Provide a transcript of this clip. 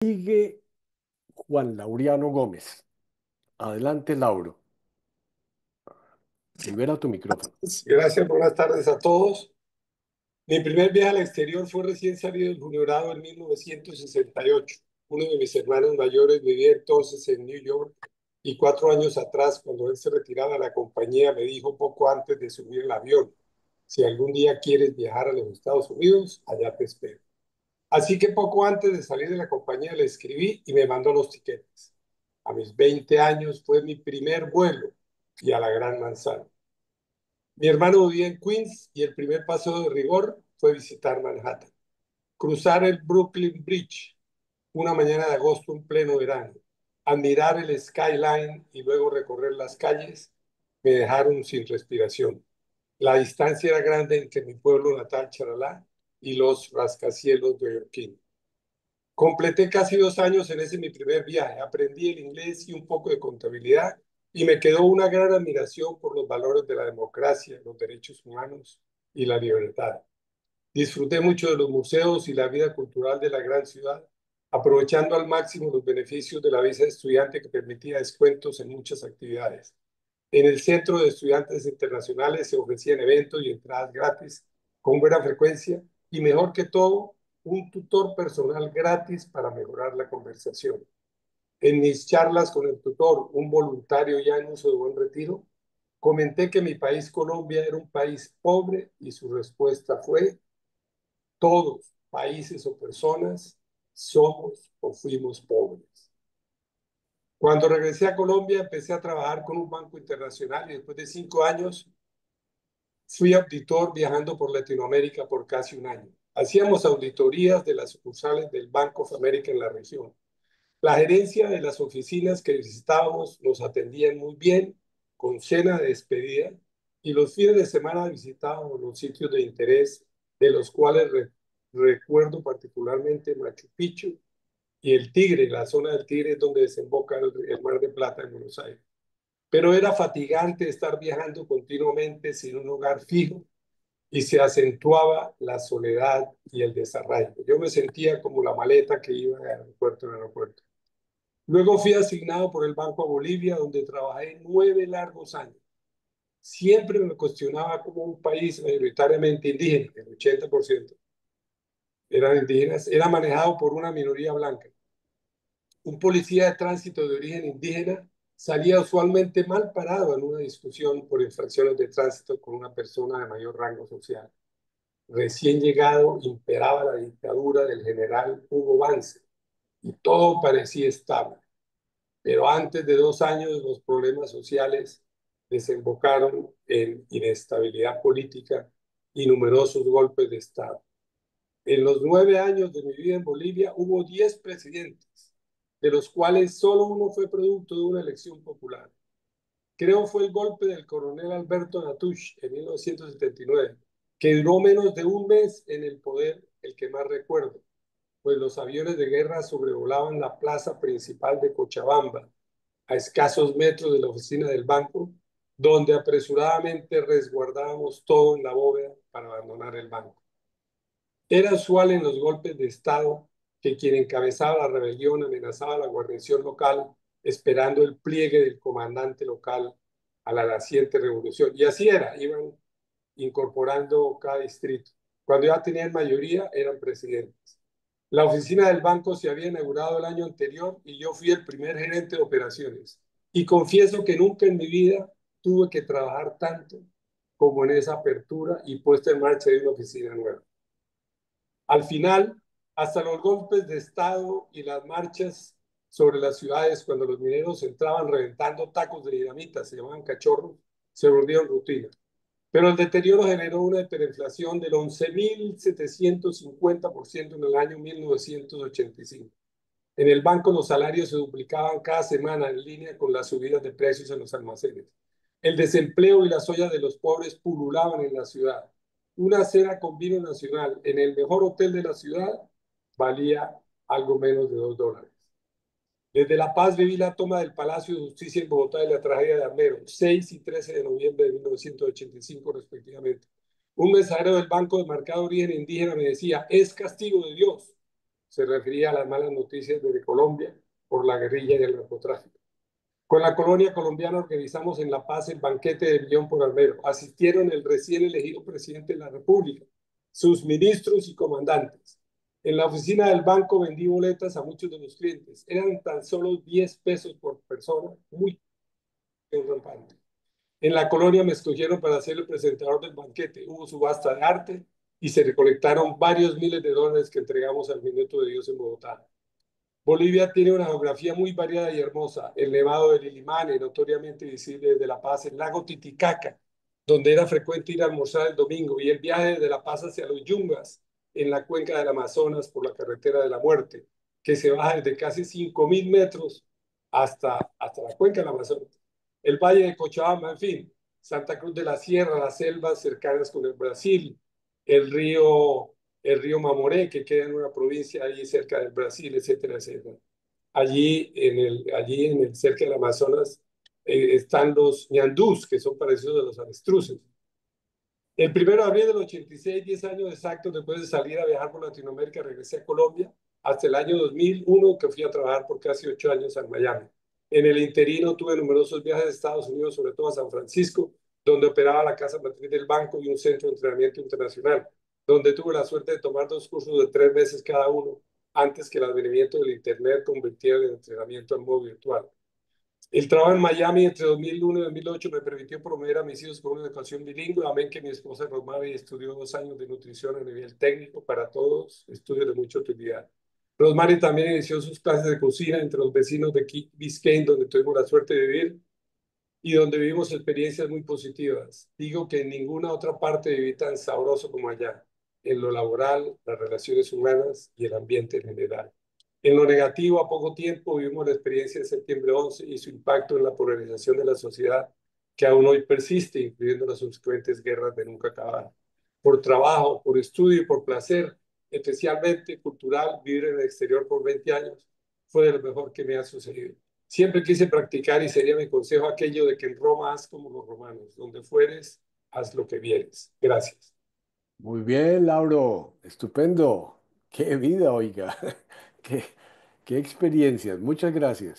Sigue Juan Laureano Gómez. Adelante, Lauro. Libera tu micrófono. Gracias, buenas tardes a todos. Mi primer viaje al exterior fue recién salido del juniorado en 1968. Uno de mis hermanos mayores vivía entonces en New York y 4 años atrás, cuando él se retiraba de la compañía, me dijo poco antes de subir el avión: si algún día quieres viajar a los Estados Unidos, allá te espero. Así que poco antes de salir de la compañía le escribí y me mandó los tiquetes. A mis 20 años fue mi primer vuelo y a la Gran Manzana. Mi hermano vivía en Queens y el primer paso de rigor fue visitar Manhattan. Cruzar el Brooklyn Bridge una mañana de agosto en pleno verano, admirar el skyline y luego recorrer las calles me dejaron sin respiración. La distancia era grande entre mi pueblo natal, Charalá, y los rascacielos neoyorquinos. Completé casi 2 años en ese mi primer viaje. Aprendí el inglés y un poco de contabilidad y me quedó una gran admiración por los valores de la democracia, los derechos humanos y la libertad. Disfruté mucho de los museos y la vida cultural de la gran ciudad, aprovechando al máximo los beneficios de la visa de estudiante que permitía descuentos en muchas actividades. En el Centro de Estudiantes Internacionales se ofrecían eventos y entradas gratis con buena frecuencia y, mejor que todo, un tutor personal gratis para mejorar la conversación. En mis charlas con el tutor, un voluntario ya en uso de buen retiro, comenté que mi país, Colombia, era un país pobre y su respuesta fue: todos, países o personas, somos o fuimos pobres. Cuando regresé a Colombia, empecé a trabajar con un banco internacional y después de 5 años fui auditor viajando por Latinoamérica por casi un año. Hacíamos auditorías de las sucursales del Bank of America en la región. La gerencia de las oficinas que visitábamos nos atendían muy bien, con cena de despedida, y los fines de semana visitábamos los sitios de interés, de los cuales recuerdo particularmente Machu Picchu y el Tigre. La zona del Tigre es donde desemboca el Mar de Plata en Buenos Aires. Pero era fatigante estar viajando continuamente sin un hogar fijo y se acentuaba la soledad y el desarraigo. Yo me sentía como la maleta que iba de aeropuerto en aeropuerto. Luego fui asignado por el Banco a Bolivia, donde trabajé 9 largos años. Siempre me cuestionaba como un país mayoritariamente indígena, el 80% eran indígenas, era manejado por una minoría blanca. Un policía de tránsito de origen indígena salía usualmente mal parado en una discusión por infracciones de tránsito con una persona de mayor rango social. Recién llegado, imperaba la dictadura del general Hugo Banzer y todo parecía estable. Pero antes de 2 años los problemas sociales desembocaron en inestabilidad política y numerosos golpes de Estado. En los 9 años de mi vida en Bolivia hubo 10 presidentes, de los cuales solo uno fue producto de una elección popular. Creo fue el golpe del coronel Alberto Natush en 1979, que duró menos de un mes en el poder, el que más recuerdo, pues los aviones de guerra sobrevolaban la plaza principal de Cochabamba, a escasos metros de la oficina del banco, donde apresuradamente resguardábamos todo en la bóveda para abandonar el banco. Era usual en los golpes de Estado que quien encabezaba la rebelión amenazaba a la guarnición local, esperando el pliegue del comandante local a la naciente revolución. Y así era, iban incorporando cada distrito. Cuando ya tenían mayoría, eran presidentes. La oficina del banco se había inaugurado el año anterior y yo fui el primer gerente de operaciones. Y confieso que nunca en mi vida tuve que trabajar tanto como en esa apertura y puesta en marcha de una oficina nueva. Al final, hasta los golpes de Estado y las marchas sobre las ciudades, cuando los mineros entraban reventando tacos de dinamita, se llamaban cachorros, se volvieron rutina. Pero el deterioro generó una hiperinflación del 11.750% en el año 1985. En el banco los salarios se duplicaban cada semana en línea con las subidas de precios en los almacenes. El desempleo y las ollas de los pobres pululaban en la ciudad. Una cena con vino nacional en el mejor hotel de la ciudad valía algo menos de $2. Desde La Paz viví la toma del Palacio de Justicia en Bogotá y la tragedia de Armero, 6 y 13 de noviembre de 1985 respectivamente. Un mensajero del Banco de Marcado Origen Indígena me decía: es castigo de Dios. Se refería a las malas noticias de Colombia por la guerrilla y el narcotráfico. Con la colonia colombiana organizamos en La Paz el banquete de Millón por Almero. Asistieron el recién elegido presidente de la República, sus ministros y comandantes. En la oficina del banco vendí boletas a muchos de los clientes. Eran tan solo 10 pesos por persona, muy rampante. En la colonia me escogieron para ser el presentador del banquete. Hubo subasta de arte y se recolectaron varios miles de dólares que entregamos al Minuto de Dios en Bogotá. Bolivia tiene una geografía muy variada y hermosa. El Nevado del Illimani, notoriamente visible desde La Paz, el lago Titicaca, donde era frecuente ir a almorzar el domingo, y el viaje de La Paz hacia los Yungas, en la cuenca del Amazonas por la carretera de la muerte, que se baja desde casi 5.000 metros hasta la cuenca del Amazonas. El Valle de Cochabamba, en fin, Santa Cruz de la Sierra, las selvas cercanas con el Brasil, el río Mamoré, que queda en una provincia ahí cerca del Brasil, etcétera, etcétera. Allí en el cerca del Amazonas están los ñandús, que son parecidos a los avestruces. El 1 de abril del 86, 10 años exactos después de salir a viajar por Latinoamérica, regresé a Colombia hasta el año 2001, que fui a trabajar por casi 8 años en Miami. En el interino tuve numerosos viajes a Estados Unidos, sobre todo a San Francisco, donde operaba la casa matriz del banco y un centro de entrenamiento internacional, donde tuve la suerte de tomar 2 cursos de 3 meses cada uno, antes que el advenimiento del Internet convirtiera el entrenamiento en modo virtual. El trabajo en Miami entre 2001 y 2008 me permitió promover a mis hijos con una educación bilingüe, amén que mi esposa Rosmary estudió 2 años de nutrición a nivel técnico para todos, estudios de mucha utilidad. Rosmary también inició sus clases de cocina entre los vecinos de Key Biscayne, donde tuvimos la suerte de vivir y donde vivimos experiencias muy positivas. Digo que en ninguna otra parte viví tan sabroso como allá, en lo laboral, las relaciones humanas y el ambiente en general. En lo negativo, a poco tiempo vivimos la experiencia de Septiembre 11 y su impacto en la polarización de la sociedad, que aún hoy persiste, incluyendo las subsecuentes guerras de nunca acabar. Por trabajo, por estudio y por placer, especialmente cultural, vivir en el exterior por 20 años fue de lo mejor que me ha sucedido. Siempre quise practicar y sería mi consejo aquello de que en Roma haz como los romanos, donde fueres, haz lo que vieres. Gracias. Muy bien, Lauro. Estupendo. Qué vida, oiga. Qué, qué experiencias. Muchas gracias.